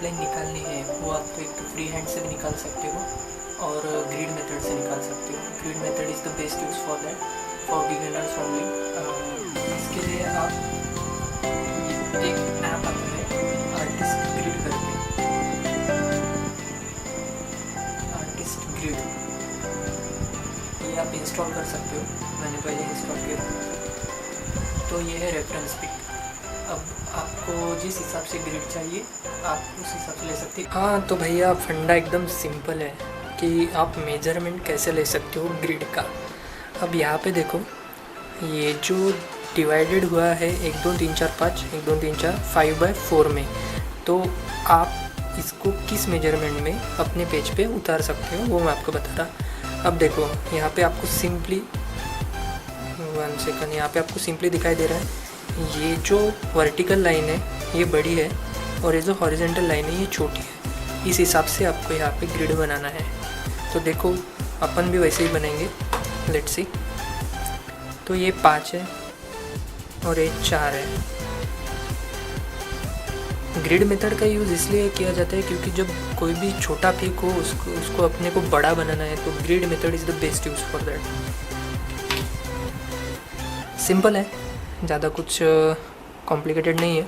Outline निकालनी है वो आपको एक तो फ्री हैंड से भी निकाल सकते हो और ग्रिड मेथड से निकाल सकते हो। Grid method is the best use for that, for beginners only. इसके लिए आप एक ऐप आता है आर्टिस्ट ग्रिड करके, आर्टिस्ट ग्रिड, ये आप इंस्टॉल कर सकते हो। मैंने पहले इंस्टॉल किया। तो ये है रेफरेंस पिक। अब आपको जिस हिसाब से ग्रिड चाहिए आप उस हिसाब से ले सकते हैं। हाँ तो भैया फंडा एकदम सिंपल है कि आप मेजरमेंट कैसे ले सकते हो ग्रिड का। अब यहाँ पे देखो, ये जो डिवाइडेड हुआ है 1 2 3 4 5, 1 2 3 4 5/4 में, तो आप इसको किस मेजरमेंट में अपने पेज पे उतार सकते हो वो मैं आपको बता रहा। अब देखो यहाँ पे आपको सिंपली 1 सेकंड, यहाँ पे आपको सिंपली दिखाई दे रहा है ये जो वर्टिकल लाइन है ये बड़ी है और ये जो हॉरिजॉन्टल लाइन है ये छोटी है। इस हिसाब से आपको यहाँ पे ग्रिड बनाना है। तो देखो अपन भी वैसे ही बनाएंगे, लेट्स सी। तो ये 5 है और ये 4 है। ग्रिड मेथड का यूज़ इसलिए किया जाता है क्योंकि जब कोई भी छोटा पीक हो उसको अपने को बड़ा बनाना है, तो grid method is the best use for that. Simple है, ज़्यादा कुछ कॉम्प्लिकेटेड नहीं है।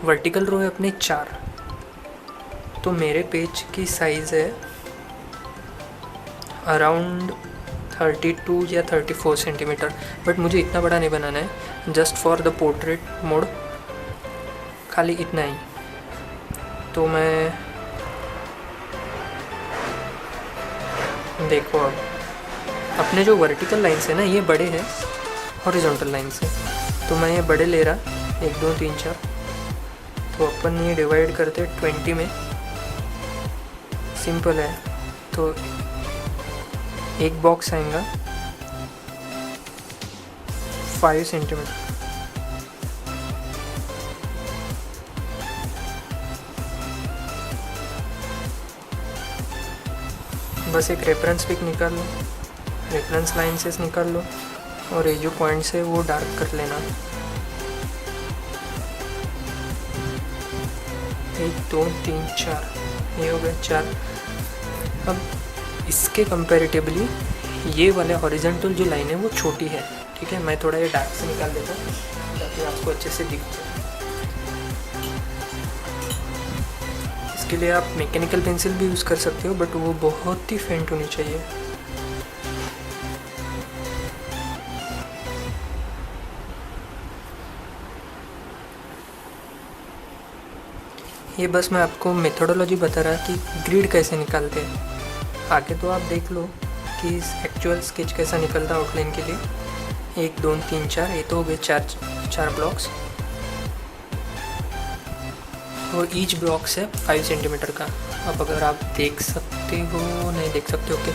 वर्टिकल रो है अपने 4, तो मेरे पेज की साइज़ है अराउंड 32 या 34 सेंटीमीटर, बट मुझे इतना बड़ा नहीं बनाना है, just for the portrait mode, खाली इतना ही। तो मैं देखो अब अपने जो वर्टिकल लाइन है ना ये बड़े हैं हॉरिजॉन्टल लाइन से, तो मैं ये बड़े ले रहा 1 2 3 4। तो अपन ये डिवाइड करते 20 में, सिंपल है। तो एक बॉक्स आएगा 5 सेंटीमीटर। बस एक रेफरेंस पिक निकाल लो, रेफरेंस लाइन से निकाल लो और ये जो पॉइंट्स है वो डार्क कर लेना। 1 2 3 4, ये हो गया 4। अब इसके कंपैरेटिवली ये वाले हॉरिजॉन्टल जो लाइन है वो छोटी है, ठीक है। मैं थोड़ा ये डार्क से निकाल देता हूँ ताकि आपको अच्छे से दिख जाए। इसके लिए आप मैकेनिकल पेंसिल भी यूज़ कर सकते हो, बट वो बहुत ही फेंट होनी चाहिए। ये बस मैं आपको मेथोडोलॉजी बता रहा कि ग्रिड कैसे निकालते हैं। आगे तो आप देख लो कि एक्चुअल स्केच कैसा निकलता है आउटलाइन के लिए। 1 2 3 4, ये तो हो गए 4 ब्लॉक्स और ईच ब्लॉक्स है 5 सेंटीमीटर का। अब अगर आप देख सकते हो, नहीं देख सकते ओके,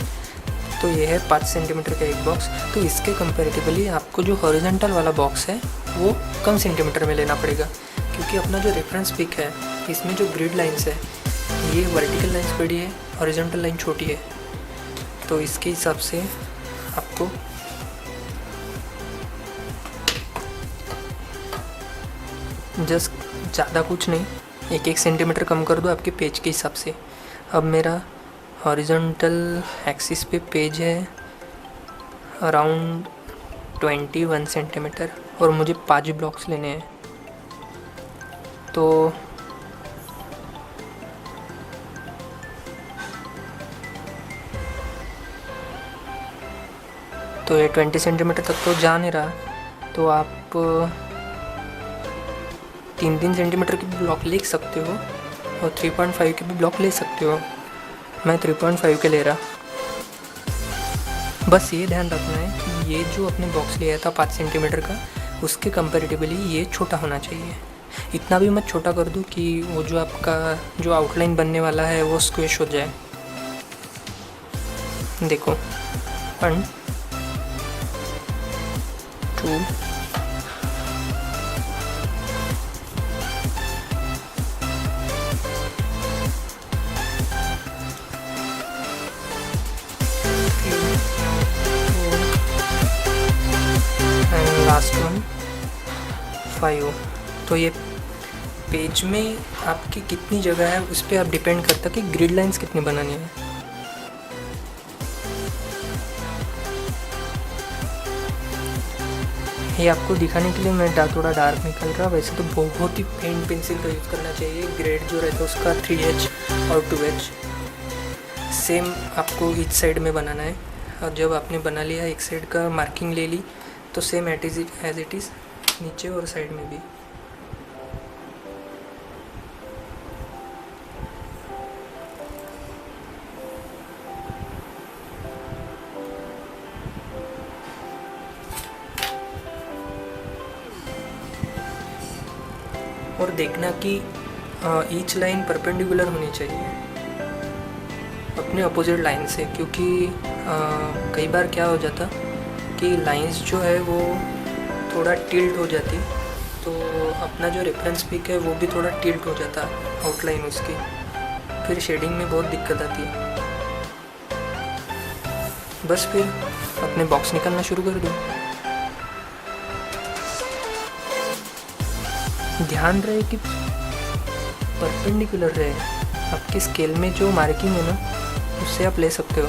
तो ये है 5 सेंटीमीटर का एक बॉक्स। तो इसके कंपैरेटिवली आपको जो हॉरिजॉन्टल वाला बॉक्स है वो कम सेंटीमीटर में लेना पड़ेगा, क्योंकि अपना जो रेफरेंस पिक है इसमें जो ग्रिड लाइंस है ये वर्टिकल लाइंस बड़ी है, हॉरिजॉन्टल लाइन छोटी है। तो इसके हिसाब से आपको जस्ट ज़्यादा कुछ नहीं, 1 सेंटीमीटर कम कर दो आपके पेज के हिसाब से। अब मेरा हॉरिजॉन्टल एक्सिस पे पेज है अराउंड 21 सेंटीमीटर और मुझे 5 ब्लॉक्स लेने हैं। तो ये 20 सेंटीमीटर तक तो जा नहीं रहा, तो आप 3 सेंटीमीटर की भी ब्लॉक ले सकते हो और 3.5 के भी ब्लॉक ले सकते हो। मैं 3.5 के ले रहा। बस ये ध्यान रखना है कि ये जो अपने बॉक्स लिया था 5 सेंटीमीटर का, उसके कंपैरेटिवली ये छोटा होना चाहिए। इतना भी मत छोटा कर दो कि वो जो आपका जो आउटलाइन बनने वाला है वो स्क्वेश हो जाए। देखो 1 2 and last one 5 हो, तो ये पेज में आपकी कितनी जगह है उस पर आप डिपेंड करता कि ग्रिड लाइंस कितनी बनानी है। ये आपको दिखाने के लिए मैं थोड़ा डार्क निकल रहा। वैसे तो बहुत ही पेंट पेंसिल का यूज़ करना चाहिए। ग्रेड जो रहता है उसका 3H और 2H सेम आपको ईच साइड में बनाना है। और जब आपने बना लिया एक साइड का मार्किंग ले ली तो सेम एज इट इज़ नीचे और साइड में भी। और देखना कि ईच लाइन परपेंडिकुलर होनी चाहिए अपने अपोजिट लाइन से, क्योंकि कई बार क्या हो जाता कि लाइंस जो है वो थोड़ा टिल्ट हो जाती, तो अपना जो रेफरेंस पिक है वो भी थोड़ा टिल्ट हो जाता आउटलाइन उसकी, फिर शेडिंग में बहुत दिक्कत आती है। बस फिर अपने बॉक्स निकालना शुरू कर दो। ध्यान रहे कि परपेंडिकुलर रहे। आपके स्केल में जो मार्किंग है ना उससे आप ले सकते हो।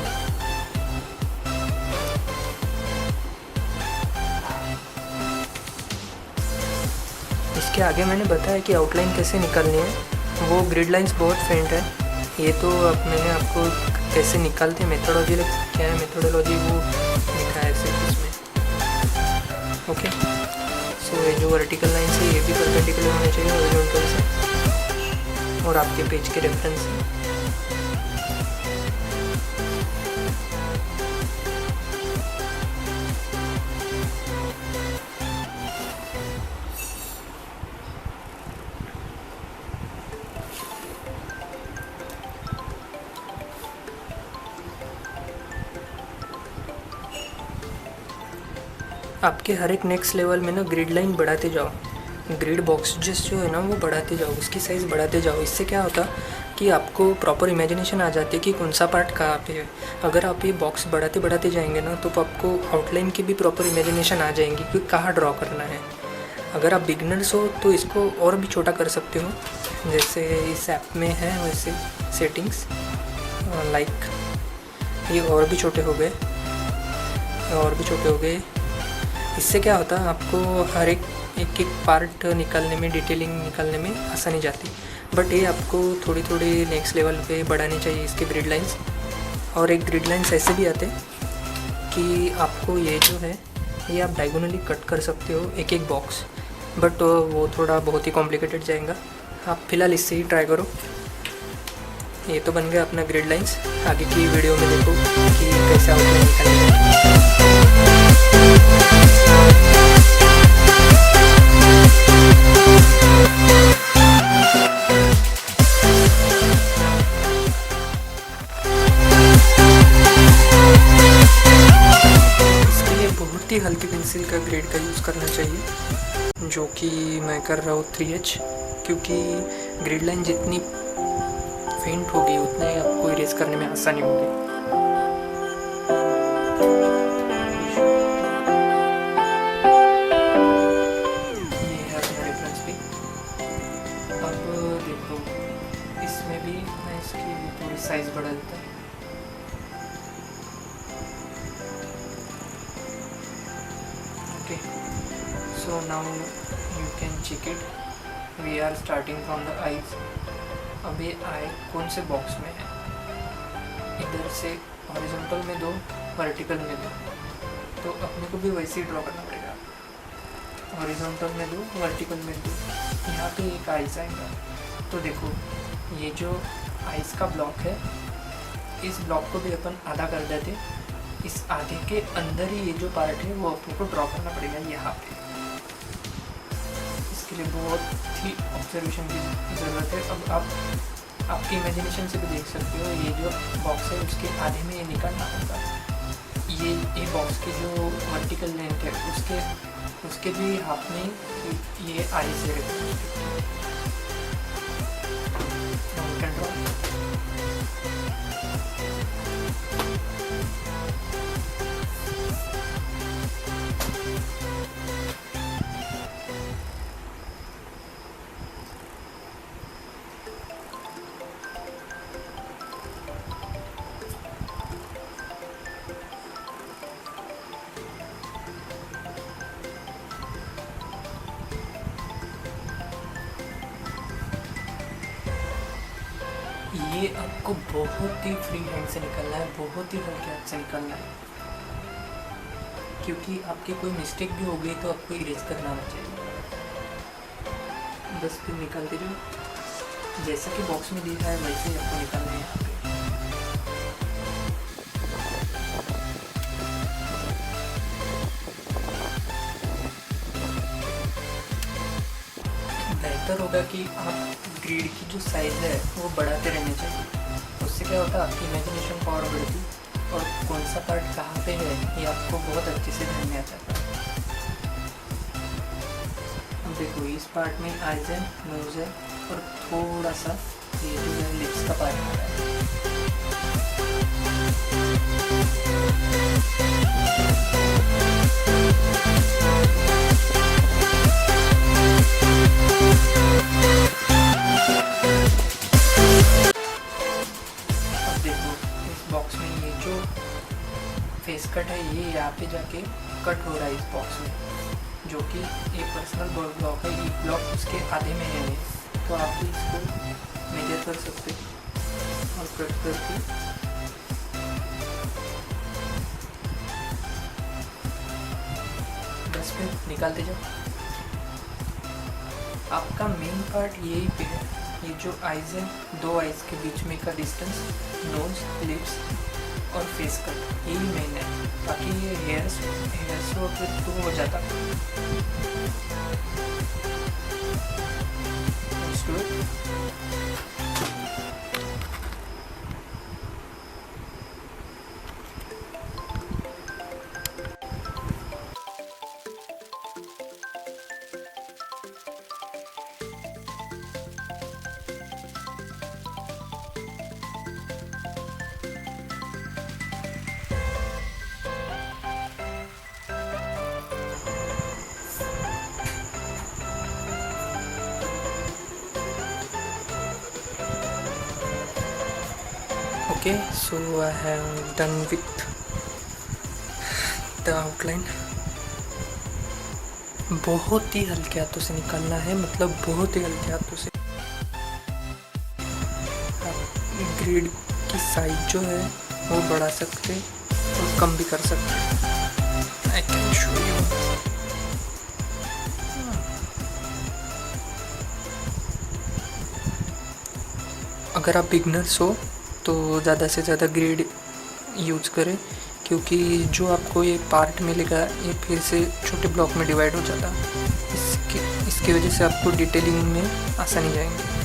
इसके आगे मैंने बताया कि आउटलाइन कैसे निकालनी है। वो ग्रिड लाइंस बहुत फेंट है। ये तो अब मैंने आपको कैसे निकालते हैं मेथोडोलॉजी क्या है, मेथोडोलॉजी वो लिखा है सिर्फ इसमें। ओके, सो ये जो वर्टिकल लाइन है ये भी परपेंडिकुलर होने चाहिए हॉरिजॉन्टल से, और आपके पेज के रेफरेंस से। आपके हर एक नेक्स्ट लेवल में ना ग्रिड लाइन बढ़ाते जाओ, ग्रिड बॉक्स जो है ना वो बढ़ाते जाओ, उसकी साइज़ बढ़ाते जाओ। इससे क्या होता कि आपको प्रॉपर इमेजिनेशन आ जाती है कि कौन सा पार्ट कहाँ पे है। अगर आप ये बॉक्स बढ़ाते बढ़ाते जाएंगे ना तो आपको आउटलाइन की भी प्रॉपर इमेजिनेशन आ जाएंगी कि कहाँ ड्रॉ करना है। अगर आप बिगनर्स हो तो इसको और भी छोटा कर सकते हो, जैसे इस ऐप में है वैसे सेटिंग्स, लाइक ये और भी छोटे हो गए, और भी छोटे हो गए। इससे क्या होता है आपको हर एक पार्ट निकालने में, डिटेलिंग निकालने में आसानी जाती। बट ये आपको थोड़ी थोड़ी नेक्स्ट लेवल पे बढ़ानी चाहिए इसके ग्रिड लाइंस। और एक ग्रिड लाइंस ऐसे भी आते कि आपको ये जो है ये आप डायगोनली कट कर सकते हो एक एक बॉक्स, बट वो थोड़ा बहुत ही कॉम्प्लिकेटेड जाएगा। आप फिलहाल इससे ही ट्राई करो। ये तो बन गया अपना ग्रिड लाइंस। आगे की वीडियो में देखो कि कैसे आउटलाइन निकालेंगे। बहुत ही हल्की पेंसिल का ग्रेड का यूज़ करना चाहिए, जो कि मैं कर रहा हूँ 3H, क्योंकि ग्रिड लाइन जितनी फेंट होगी उतना ही आपको इरेज करने में आसानी होगी। ये है अपना रेफरेंस भी। अब देखो इसमें भी मैं इसकी थोड़ी साइज़ बढ़ा देता हूँ। Okay, so now you can check it. We are starting from the eyes. अब ये आई कौन से बॉक्स में है, इधर से हॉरिजॉन्टल में दो, वर्टिकल में दो, तो अपने को भी वैसे ही ड्रॉ करना पड़ेगा। हॉरिजॉन्टल में दो, वर्टिकल में दो। यहाँ पे एक आइस आएगा, तो देखो ये जो आइस का ब्लॉक है, इस ब्लॉक को भी अपन आधा कर देते। इस आधे के अंदर ही ये जो पार्ट है वो अपने को ड्रॉ करना पड़ेगा यहाँ पे। इसके लिए बहुत ही ऑब्जर्वेशन की ज़रूरत है। अब आप आपकी इमेजिनेशन से भी देख सकते हो, ये जो बॉक्स है उसके आधे में ये निकालना होगा। ये बॉक्स की जो वर्टिकल लेंथ है उसके भी हाफ में ये आई से ये आपको बहुत ही फ्री हैंड से निकलना है, बहुत ही हल्के हाथ से निकलना है, क्योंकि आपकी कोई मिस्टेक भी हो गई तो आपको इरेज करना आना चाहिए। बस फिर निकालते जाओ, जैसा कि बॉक्स में दिखा है वैसे ही आपको निकालना है यहाँ पे। बेहतर होगा कि आप ग्रिड की जो साइज़ है वो बढ़ाते रहने चाहिए। उससे क्या होता है, आपकी इमेजिनेशन पावर बढ़ती और कौन सा पार्ट कहाँ पे है ये आपको बहुत अच्छे से ध्यान में आ जाता है। अब देखो इस पार्ट में आइज है, नोज है और थोड़ा सा ये जो है लिप्स का पार्ट आ रहा है। बॉक्स में ये जो फेस कट है ये यहाँ पे जाके कट हो रहा है इस बॉक्स में, जो कि एक पर्सनल ब्लॉक है। ये ब्लॉक उसके आधे में है, तो आप भी इसको मेजर कर सकते और कट करके बस फिर निकालते जाओ। आपका मेन पार्ट यही पे है, ये जो आइज़ है, दो आइज़ के बीच में का डिस्टेंस, नोज, लिप्स और फेस कट, यही मेन है। बाकी ये हेयर्स तो हो जाता। Okay, so I have done with the outline. बहुत ही हल्के हाथों से निकालना है, मतलब बहुत ही हल्के हाथों से। आप ग्रिड की साइज जो है वो बढ़ा सकते और कम भी कर सकते। I can show you. अगर आप बिगनर्स हो तो ज़्यादा से ज़्यादा ग्रिड यूज़ करें, क्योंकि जो आपको ये पार्ट मिलेगा ये फिर से छोटे ब्लॉक में डिवाइड हो जाता है। इसकी वजह से आपको डिटेलिंग में आसानी जाएंगे।